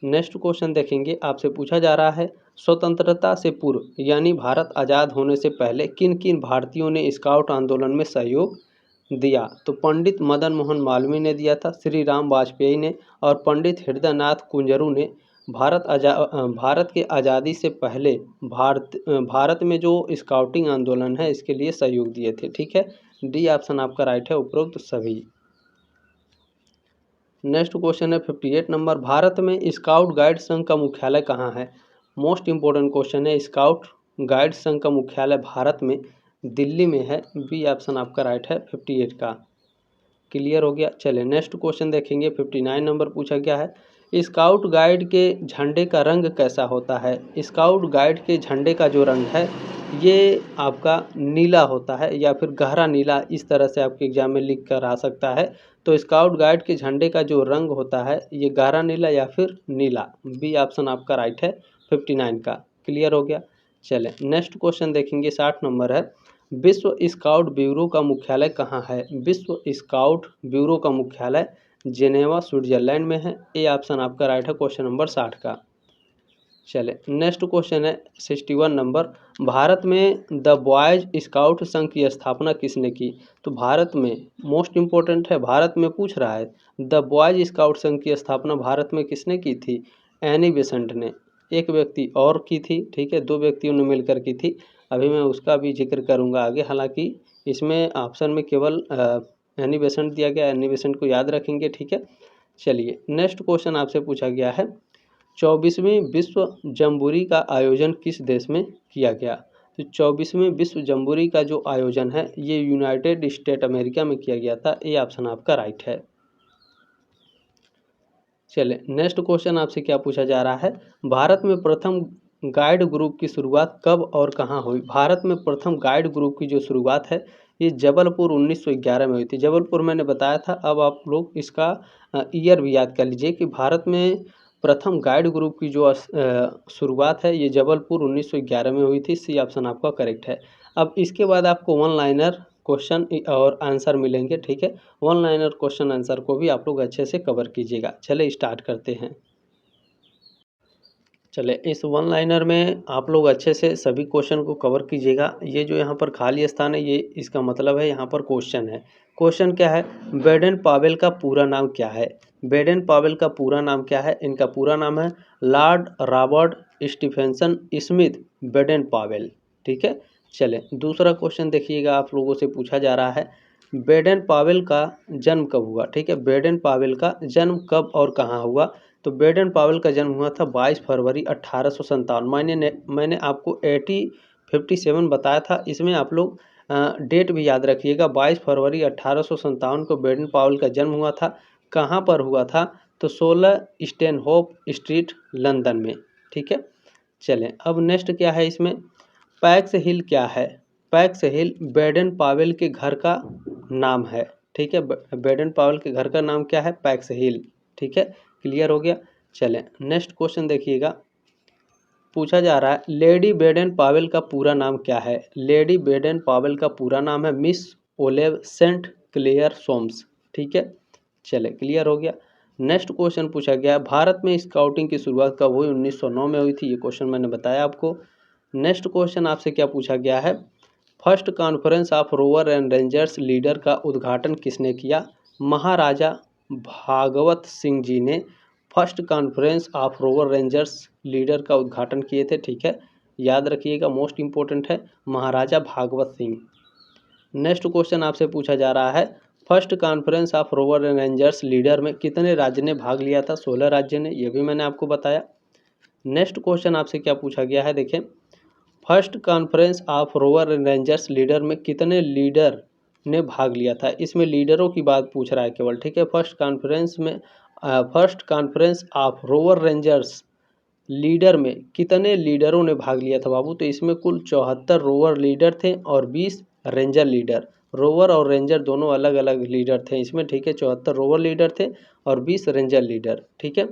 नेक्स्ट क्वेश्चन देखेंगे, आपसे पूछा जा रहा है, स्वतंत्रता से पूर्व यानी भारत आज़ाद होने से पहले किन किन भारतीयों ने स्काउट आंदोलन में सहयोग दिया? तो पंडित मदन मोहन मालवीय ने दिया था, श्री राम वाजपेयी ने और पंडित हृदयनाथ कुंजरू ने भारत के आज़ादी से पहले भारत में जो स्काउटिंग आंदोलन है इसके लिए सहयोग दिए थे, ठीक है, डी ऑप्शन आपका राइट है उपरोक्त सभी। नेक्स्ट क्वेश्चन है 58 नंबर, भारत में स्काउट गाइड संघ का मुख्यालय कहाँ है? मोस्ट इंपॉर्टेंट क्वेश्चन है, स्काउट गाइड संघ का मुख्यालय भारत में दिल्ली में है, बी ऑप्शन आपका राइट है 58 का। क्लियर हो गया। चले नेक्स्ट क्वेश्चन देखेंगे 59 नंबर पूछा गया है, स्काउट गाइड के झंडे का रंग कैसा होता है? स्काउट गाइड के झंडे का जो रंग है ये आपका नीला होता है या फिर गहरा नीला, इस तरह से आपके एग्जाम में लिख कर आ सकता है। तो स्काउट गाइड के झंडे का जो रंग होता है ये गहरा नीला या फिर नीला, बी ऑप्शन आपका राइट है 59 का। क्लियर हो गया। चलें नेक्स्ट क्वेश्चन देखेंगे 60 नंबर है, विश्व स्काउट ब्यूरो का मुख्यालय कहाँ है? विश्व स्काउट ब्यूरो का मुख्यालय जेनेवा स्विट्जरलैंड में है, ए ऑप्शन आपका राइट है क्वेश्चन नंबर 60 का। चले नेक्स्ट क्वेश्चन है 61 नंबर, भारत में द बॉयज स्काउट संघ की स्थापना किसने की? तो भारत में मोस्ट इम्पोर्टेंट है, भारत में पूछ रहा है द बॉयज स्काउट संघ की स्थापना भारत में किसने की थी? एनी बेसेंट ने, एक व्यक्ति और की थी, ठीक है, 2 व्यक्तियों ने मिलकर की थी, अभी मैं उसका भी जिक्र करूंगा आगे। हालांकि इसमें ऑप्शन में केवल एनी बेसेंट दिया गया, एनी बेसेंट को याद रखेंगे, ठीक है। चलिए नेक्स्ट क्वेश्चन आपसे पूछा गया है, 24वीं विश्व जम्बूरी का आयोजन किस देश में किया गया? तो 24वीं विश्व जम्बूरी का जो आयोजन है ये यूनाइटेड स्टेट अमेरिका में किया गया था, ये ऑप्शन आपका राइट है। चले नेक्स्ट क्वेश्चन आपसे क्या पूछा जा रहा है, भारत में प्रथम गाइड ग्रुप की शुरुआत कब और कहाँ हुई? भारत में प्रथम गाइड ग्रुप की जो शुरुआत है ये जबलपुर 1911 में हुई थी। जबलपुर मैंने बताया था, अब आप लोग इसका ईयर भी याद कर लीजिए कि भारत में प्रथम गाइड ग्रुप की जो शुरुआत है ये जबलपुर 1911 में हुई थी। सी ऑप्शन आपका करेक्ट है। अब इसके बाद आपको वन लाइनर क्वेश्चन और आंसर मिलेंगे, ठीक है। वन लाइनर क्वेश्चन आंसर को भी आप लोग अच्छे से कवर कीजिएगा। चले स्टार्ट करते हैं। चले इस वन लाइनर में आप लोग अच्छे से सभी क्वेश्चन को कवर कीजिएगा। ये जो यहाँ पर खाली स्थान है ये इसका मतलब है यहाँ पर क्वेश्चन है। क्वेश्चन क्या है, बेडन पावेल का पूरा नाम क्या है। बेडन पावेल का पूरा नाम क्या है, इनका पूरा नाम है Lord Robert Stephenson Smith Baden Pavel, ठीक है। चले दूसरा क्वेश्चन देखिएगा, आप लोगों से पूछा जा रहा है बेडन पावेल का जन्म कब हुआ, ठीक है। बेडन पावेल का जन्म कब और कहाँ हुआ, तो बेडन पावेल का जन्म हुआ था 22 फरवरी 1857। मैंने आपको 57 बताया था, इसमें आप लोग डेट भी याद रखिएगा। 22 फरवरी 1857 को बेडन पावेल का जन्म हुआ था। कहाँ पर हुआ था, तो 16 स्टैनहोप स्ट्रीट लंदन में, ठीक है। चलें अब नेक्स्ट क्या है इसमें, पैक्स हिल क्या है। पैक्स हिल बेडन पावेल के घर का नाम है, ठीक है। बेडन पावेल के घर का नाम क्या है, पैक्स हिल, ठीक है। क्लियर हो गया। चलें नेक्स्ट क्वेश्चन देखिएगा, पूछा जा रहा है लेडी बेडन पावेल का पूरा नाम क्या है। लेडी बेडन पावेल का पूरा नाम है मिस ओलेव सेंट क्लेयर सोम्स, ठीक है। चले क्लियर हो गया। नेक्स्ट क्वेश्चन पूछा गया है भारत में स्काउटिंग की शुरुआत कब हुई, 1909 में हुई थी। ये क्वेश्चन मैंने बताया आपको। नेक्स्ट क्वेश्चन आपसे क्या पूछा गया है, first conference of rover and rangers leader का उद्घाटन किसने किया। महाराजा भागवत सिंह जी ने first conference of rover rangers leader का उद्घाटन किए थे, ठीक है। याद रखिएगा, मोस्ट इंपॉर्टेंट है महाराजा भागवत सिंह। नेक्स्ट क्वेश्चन आपसे पूछा जा रहा है first conference of rover and rangers leader में कितने राज्य ने भाग लिया था, 16 राज्य ने, ये भी मैंने आपको बताया। नेक्स्ट क्वेश्चन आपसे क्या पूछा गया है, देखें first conference of rover and rangers leader में कितने लीडर ने भाग लिया था। इसमें लीडरों की बात पूछ रहा है केवल, ठीक है। First conference of rover rangers leader में कितने लीडरों ने भाग लिया था बाबू, तो इसमें कुल 74 रोवर लीडर थे और 20 रेंजर लीडर। रोवर और रेंजर दोनों अलग अलग लीडर थे इसमें, ठीक है। 74 रोवर लीडर थे और 20 रेंजर लीडर, ठीक है।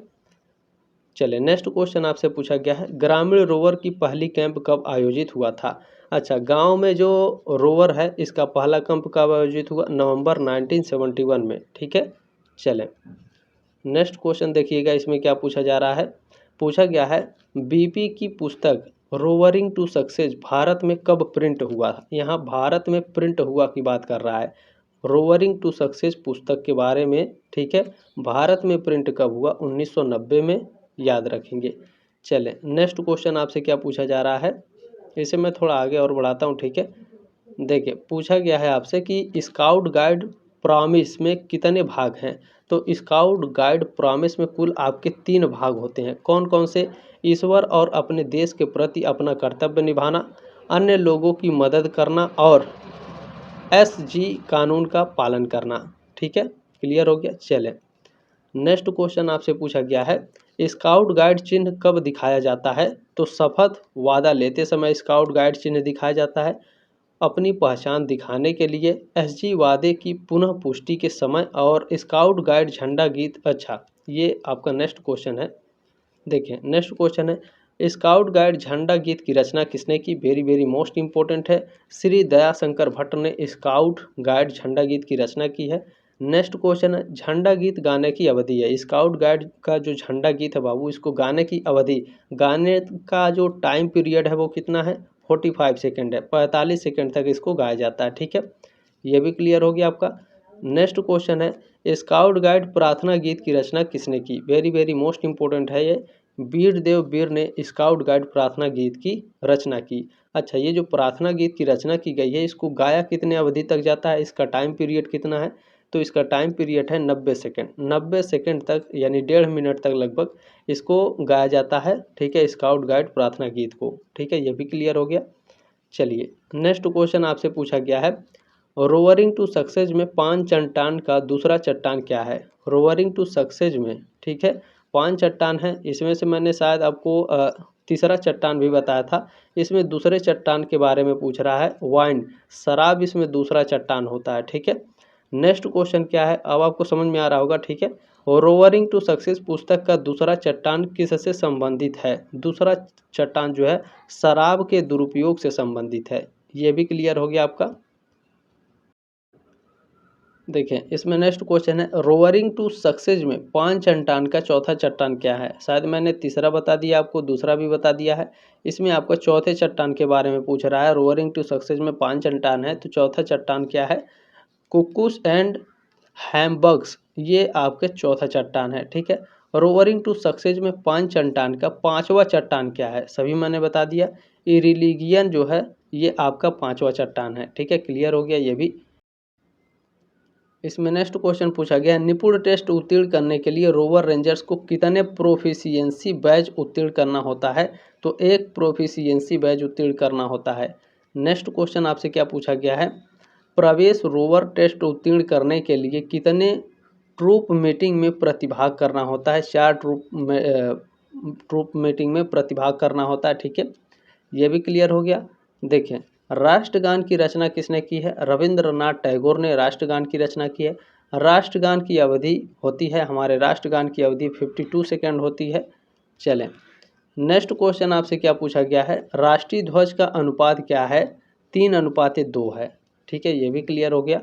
चले नेक्स्ट क्वेश्चन आपसे पूछा गया है ग्रामीण रोवर की पहली कैंप कब आयोजित हुआ था। अच्छा, गांव में जो रोवर है इसका पहला कैंप कब आयोजित हुआ, नवंबर 1971 में, ठीक है। चलें नेक्स्ट क्वेश्चन देखिएगा, इसमें क्या पूछा जा रहा है, पूछा गया है बीपी की पुस्तक रोवरिंग टू सक्सेस भारत में कब प्रिंट हुआ। यहाँ भारत में प्रिंट हुआ की बात कर रहा है, रोवरिंग टू सक्सेस पुस्तक के बारे में, ठीक है। भारत में प्रिंट कब हुआ, 1990 में, याद रखेंगे। चलें नेक्स्ट क्वेश्चन आपसे क्या पूछा जा रहा है, इसे मैं थोड़ा आगे और बढ़ाता हूँ, ठीक है। देखिए पूछा गया है आपसे कि स्काउट गाइड प्रॉमिस में कितने भाग हैं, तो स्काउट गाइड प्रॉमिस में कुल आपके 3 भाग होते हैं। कौन कौन से, ईश्वर और अपने देश के प्रति अपना कर्तव्य निभाना, अन्य लोगों की मदद करना और SG कानून का पालन करना, ठीक है। क्लियर हो गया। चलें नेक्स्ट क्वेश्चन आपसे पूछा गया है स्काउट गाइड चिन्ह कब दिखाया जाता है, तो शपथ वादा लेते समय स्काउट गाइड चिन्ह दिखाया जाता है, अपनी पहचान दिखाने के लिए, SG वादे की पुनः पुष्टि के समय और स्काउट गाइड झंडा गीत। अच्छा, ये आपका नेक्स्ट क्वेश्चन है। देखिए नेक्स्ट क्वेश्चन है स्काउट गाइड झंडा गीत की रचना किसने की, वेरी वेरी मोस्ट इंपॉर्टेंट है, श्री दयाशंकर भट्ट ने स्काउट गाइड झंडा गीत की रचना की है। नेक्स्ट क्वेश्चन है झंडा गीत गाने की अवधि है, स्काउट गाइड का जो झंडा गीत है बाबू इसको गाने की अवधि, गाने का जो टाइम पीरियड है वो कितना है, 45 सेकेंड है, 45 सेकेंड तक इसको गाया जाता है, ठीक है। ये भी क्लियर हो गया आपका। नेक्स्ट क्वेश्चन है स्काउट गाइड प्रार्थना गीत की रचना किसने की, वेरी वेरी मोस्ट इंपॉर्टेंट है ये, वीरदेव वीर ने स्काउट गाइड प्रार्थना गीत की रचना की। अच्छा, ये जो प्रार्थना गीत की रचना की गई है इसको गाया कितने अवधि तक जाता है, इसका टाइम पीरियड कितना है, तो इसका टाइम पीरियड है 90 सेकेंड। 90 सेकेंड तक यानी 1.5 मिनट तक लगभग इसको गाया जाता है, ठीक है, स्काउट गाइड प्रार्थना गीत को, ठीक है। ये भी क्लियर हो गया। चलिए नेक्स्ट क्वेश्चन आपसे पूछा गया है रोवरिंग टू सक्सेस में 5 चट्टान का दूसरा चट्टान क्या है। रोवरिंग टू सक्सेस में, ठीक है, 5 चट्टान है, इसमें से मैंने शायद आपको तीसरा चट्टान भी बताया था। इसमें दूसरे चट्टान के बारे में पूछ रहा है, वाइन शराब इसमें दूसरा चट्टान होता है, ठीक है। नेक्स्ट क्वेश्चन क्या है, अब आपको समझ में आ रहा होगा, ठीक है। रोवरिंग टू सक्सेस पुस्तक का दूसरा चट्टान किससे संबंधित है? दूसरा चट्टान जो है शराब के दुरुपयोग से संबंधित है। ये भी क्लियर हो गया आपका। देखें इसमें नेक्स्ट क्वेश्चन है, रोवरिंग टू सक्सेस में 5 चट्टान का चौथा चट्टान क्या है? शायद मैंने तीसरा बता दिया आपको, दूसरा भी बता दिया है। इसमें आपको चौथे चट्टान के बारे में पूछ रहा है। रोवरिंग टू सक्सेस में 5 चट्टान है, तो चौथा चट्टान क्या है? कुकुस एंड हैमबग्स, ये आपके चौथा चट्टान है। ठीक है, रोवरिंग टू सक्सेस में 5 चट्टान का पांचवा चट्टान क्या है? सभी मैंने बता दिया। इरिलिगियन जो है ये आपका पांचवा चट्टान है। ठीक है, क्लियर हो गया ये भी। इसमें नेक्स्ट क्वेश्चन पूछा गया, निपुण टेस्ट उत्तीर्ण करने के लिए रोवर रेंजर्स को कितने प्रोफिशिएंसी बैच उत्तीर्ण करना होता है? तो एक प्रोफिशिएंसी बैच उत्तीर्ण करना होता है। नेक्स्ट क्वेश्चन आपसे क्या पूछा गया है, प्रवेश रोवर टेस्ट उत्तीर्ण करने के लिए कितने ट्रूप मीटिंग में प्रतिभाग करना होता है? 4 ट्रूप मीटिंग में प्रतिभाग करना होता है। ठीक है, ये भी क्लियर हो गया। देखें राष्ट्रगान की रचना किसने की है? रविंद्रनाथ टैगोर ने राष्ट्रगान की रचना की है। राष्ट्रगान की अवधि होती है, हमारे राष्ट्रगान की अवधि 52 सेकेंड होती है। चलें नेक्स्ट क्वेश्चन आपसे क्या पूछा गया है, राष्ट्रीय ध्वज का अनुपात क्या है? 3:2 है। ठीक है, ये भी क्लियर हो गया।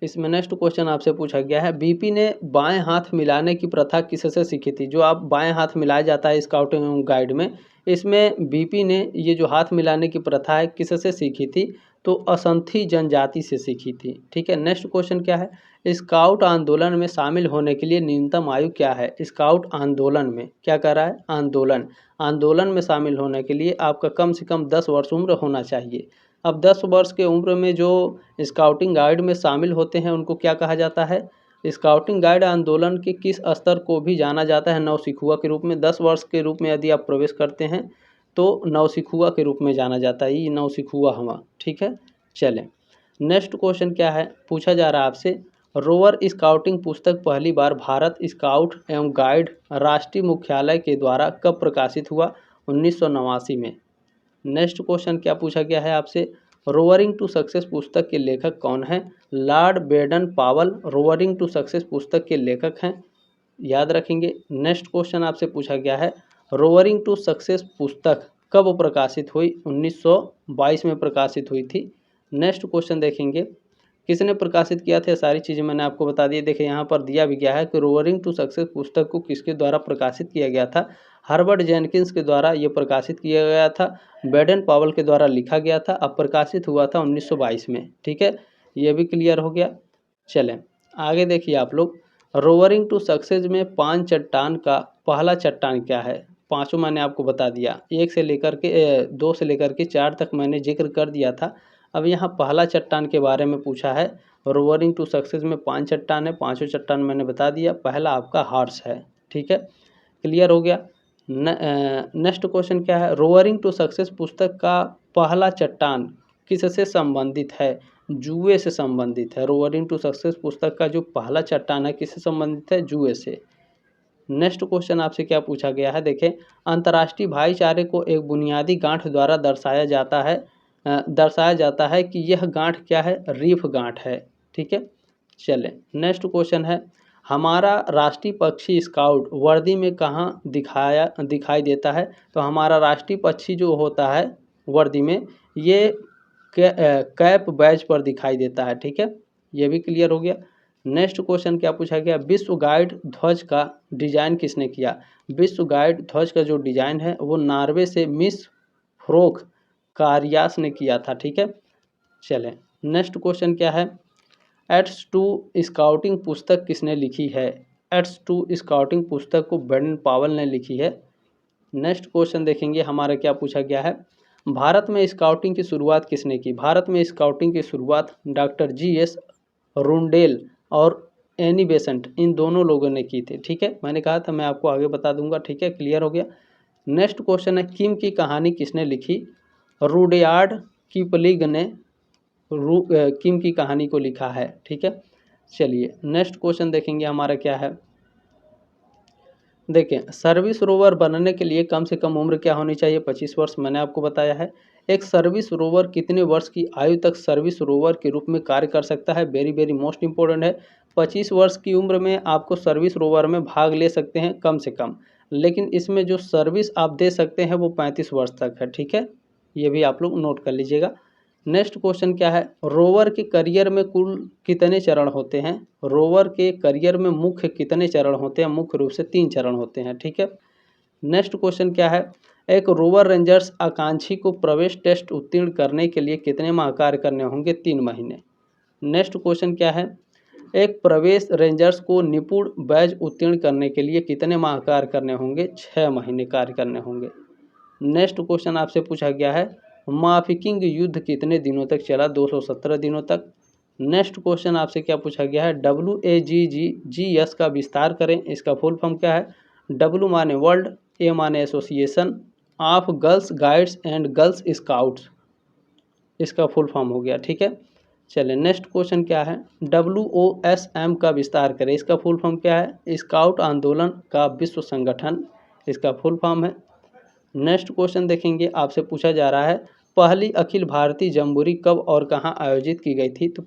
इसमें नेक्स्ट क्वेश्चन आपसे पूछा गया है, बीपी ने बाएं हाथ मिलाने की प्रथा किससे सीखी थी? जो आप बाएं हाथ मिलाया जाता है स्काउटिंग एवं गाइड में, इसमें बीपी ने ये जो हाथ मिलाने की प्रथा है किससे सीखी थी? तो असंथी जनजाति से सीखी थी। ठीक है, नेक्स्ट क्वेश्चन क्या है, स्काउट आंदोलन में शामिल होने के लिए न्यूनतम आयु क्या है? स्काउट आंदोलन में क्या कर रहा है? आंदोलन में शामिल होने के लिए आपका कम से कम 10 वर्ष उम्र होना चाहिए। अब 10 वर्ष के उम्र में जो स्काउटिंग गाइड में शामिल होते हैं उनको क्या कहा जाता है? स्काउटिंग गाइड आंदोलन के किस स्तर को भी जाना जाता है? नवसिखुआ के रूप में। 10 वर्ष के रूप में यदि आप प्रवेश करते हैं तो नवसिखुआ के रूप में जाना जाता है, ये नवसिखुआ हुआ। ठीक है, चलें नेक्स्ट क्वेश्चन क्या है पूछा जा रहा है आपसे, रोवर स्काउटिंग पुस्तक पहली बार भारत स्काउट एवं गाइड राष्ट्रीय मुख्यालय के द्वारा कब प्रकाशित हुआ? 1989 में। नेक्स्ट क्वेश्चन क्या पूछा गया है आपसे, रोवरिंग टू सक्सेस पुस्तक के लेखक कौन हैं? लॉर्ड बेडन पावल रोवरिंग टू सक्सेस पुस्तक के लेखक हैं, याद रखेंगे। नेक्स्ट क्वेश्चन आपसे पूछा गया है, रोवरिंग टू सक्सेस पुस्तक कब प्रकाशित हुई? 1922 में प्रकाशित हुई थी। नेक्स्ट क्वेश्चन देखेंगे, किसने प्रकाशित किया था? सारी चीज़ें मैंने आपको बता दी। देखिए यहाँ पर दिया भी गया है कि रोवरिंग टू सक्सेस पुस्तक को किसके द्वारा प्रकाशित किया गया था? हर्बर्ट जेनकिंस के द्वारा ये प्रकाशित किया गया था। बेडन पावल के द्वारा लिखा गया था। अब प्रकाशित हुआ था 1922 में। ठीक है, ये भी क्लियर हो गया। चलें आगे देखिए आप लोग, रोवरिंग टू सक्सेस में 5 चट्टान का पहला चट्टान क्या है? पाँचों मैंने आपको बता दिया, 2 से लेकर के 4 तक मैंने जिक्र कर दिया था। अब यहाँ पहला चट्टान के बारे में पूछा है। रोवरिंग टू सक्सेस में 5 चट्टान है, पाँचों चट्टान मैंने बता दिया। पहला आपका हॉर्स है। ठीक है, क्लियर हो गया। नेक्स्ट क्वेश्चन क्या है, रोवरिंग टू सक्सेस पुस्तक का पहला चट्टान किससे संबंधित है? जुए से संबंधित है। रोवरिंग टू सक्सेस पुस्तक का जो पहला चट्टान है किससे संबंधित है? जुए से। नेक्स्ट क्वेश्चन आपसे क्या पूछा गया है, देखें अंतर्राष्ट्रीय भाईचारे को एक बुनियादी गांठ द्वारा दर्शाया जाता है कि यह गांठ क्या है? रीफ गांठ है। ठीक है, चलें नेक्स्ट क्वेश्चन है, हमारा राष्ट्रीय पक्षी स्काउट वर्दी में कहाँ दिखाई देता है? तो हमारा राष्ट्रीय पक्षी जो होता है वर्दी में, ये कैप बैज पर दिखाई देता है। ठीक है, ये भी क्लियर हो गया। नेक्स्ट क्वेश्चन क्या पूछा गया, विश्व गाइड ध्वज का डिजाइन किसने किया? विश्व गाइड ध्वज का जो डिजाइन है वो नॉर्वे से मिस फ्रोक कारियास ने किया था। ठीक है, चलें नेक्स्ट क्वेश्चन क्या है, एट्स टू स्काउटिंग पुस्तक किसने लिखी है? एट्स टू स्काउटिंग पुस्तक को बेडन पावल ने लिखी है। नेक्स्ट क्वेश्चन देखेंगे हमारा क्या पूछा गया है, भारत में स्काउटिंग की शुरुआत किसने की? भारत में स्काउटिंग की शुरुआत डॉक्टर GS रुंडेल और एनी बेसेंट, इन दोनों लोगों ने की थी। ठीक है, मैंने कहा था मैं आपको आगे बता दूंगा। ठीक है, क्लियर हो गया। नेक्स्ट क्वेश्चन है, किम की कहानी किसने लिखी? रुडयार्ड किपलिंग ने किम की कहानी को लिखा है। ठीक है, चलिए नेक्स्ट क्वेश्चन देखेंगे हमारा क्या है, देखें सर्विस रोवर बनने के लिए कम से कम उम्र क्या होनी चाहिए? 25 वर्ष, मैंने आपको बताया है। एक सर्विस रोवर कितने वर्ष की आयु तक सर्विस रोवर के रूप में कार्य कर सकता है? वेरी वेरी मोस्ट इंपॉर्टेंट है। 25 वर्ष की उम्र में आपको सर्विस रोवर में भाग ले सकते हैं कम से कम, लेकिन इसमें जो सर्विस आप दे सकते हैं वो 35 वर्ष तक है। ठीक है, ये भी आप लोग नोट कर लीजिएगा। नेक्स्ट क्वेश्चन क्या है, रोवर के करियर में कुल कितने चरण होते हैं? रोवर के करियर में मुख्य कितने चरण होते हैं? मुख्य रूप से 3 चरण होते हैं। ठीक है। नेक्स्ट क्वेश्चन क्या है, एक रोवर रेंजर्स आकांक्षी को प्रवेश टेस्ट उत्तीर्ण करने के लिए कितने माह कार्य करने होंगे? 3 महीने। नेक्स्ट क्वेश्चन क्या है, एक प्रवेश रेंजर्स को निपुण बैज उत्तीर्ण करने के लिए कितने माह कार्य करने होंगे? 6 महीने कार्य करने होंगे। नेक्स्ट क्वेश्चन आपसे पूछा गया है, माफिकिंग युद्ध कितने दिनों तक चला? 217 दिनों तक। नेक्स्ट क्वेश्चन आपसे क्या पूछा गया है, WAGGGS का विस्तार करें, इसका फुल फॉर्म क्या है? W माने वर्ल्ड, A माने association of girls guides and girls scouts, इसका फुल फॉर्म हो गया। ठीक है, चलिए नेक्स्ट क्वेश्चन क्या है, WOSM का विस्तार करें, इसका फुल फॉर्म क्या है? स्काउट आंदोलन का विश्व संगठन, इसका फुल फॉर्म है। नेक्स्ट क्वेश्चन देखेंगे, आपसे पूछा जा रहा है, पहली अखिल भारतीय जम्बूरी कब और कहाँ आयोजित की गई थी? तो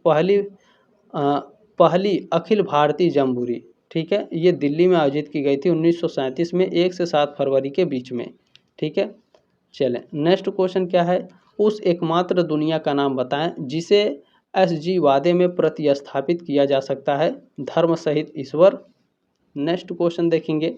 पहली अखिल भारतीय जम्बूरी, ठीक है, ये दिल्ली में आयोजित की गई थी 1937 में, 1 से 7 फरवरी के बीच में। ठीक है, चलें नेक्स्ट क्वेश्चन क्या है, उस एकमात्र दुनिया का नाम बताएं जिसे SG वादे में प्रतिस्थापित किया जा सकता है? धर्म सहित ईश्वर। नेक्स्ट क्वेश्चन देखेंगे,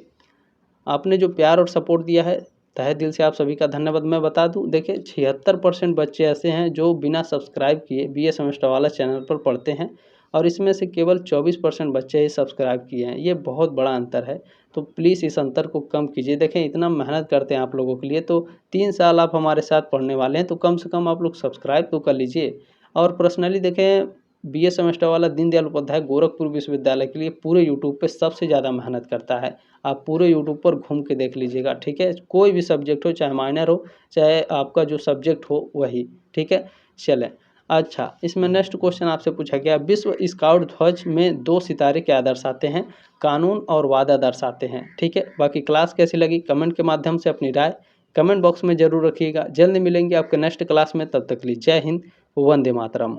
आपने जो प्यार और सपोर्ट दिया है तहे दिल से आप सभी का धन्यवाद। मैं बता दूं, देखिए 76% बच्चे ऐसे हैं जो बिना सब्सक्राइब किए BA सेमेस्टर वाला चैनल पर पढ़ते हैं, और इसमें से केवल 24% बच्चे ही सब्सक्राइब किए हैं। ये बहुत बड़ा अंतर है, तो प्लीज़ इस अंतर को कम कीजिए। देखें इतना मेहनत करते हैं आप लोगों के लिए, तो 3 साल आप हमारे साथ पढ़ने वाले हैं, तो कम से कम आप लोग सब्सक्राइब तो कर लीजिए। और पर्सनली देखें, BA सेमेस्टर वाला दीनदयाल उपाध्याय गोरखपुर विश्वविद्यालय के लिए पूरे यूट्यूब पे सबसे ज़्यादा मेहनत करता है। आप पूरे यूट्यूब पर घूम के देख लीजिएगा। ठीक है, कोई भी सब्जेक्ट हो, चाहे माइनर हो चाहे आपका जो सब्जेक्ट हो वही। ठीक है, चलें अच्छा, इसमें नेक्स्ट क्वेश्चन आपसे पूछा गया, विश्व स्काउट ध्वज में 2 सितारे क्या दर्शाते हैं? कानून और वादा दर्शाते हैं। ठीक है, बाकी क्लास कैसी लगी कमेंट के माध्यम से अपनी राय कमेंट बॉक्स में ज़रूर रखिएगा। जल्द मिलेंगे आपके नेक्स्ट क्लास में, तब तक के लिए जय हिंद, वंदे मातरम।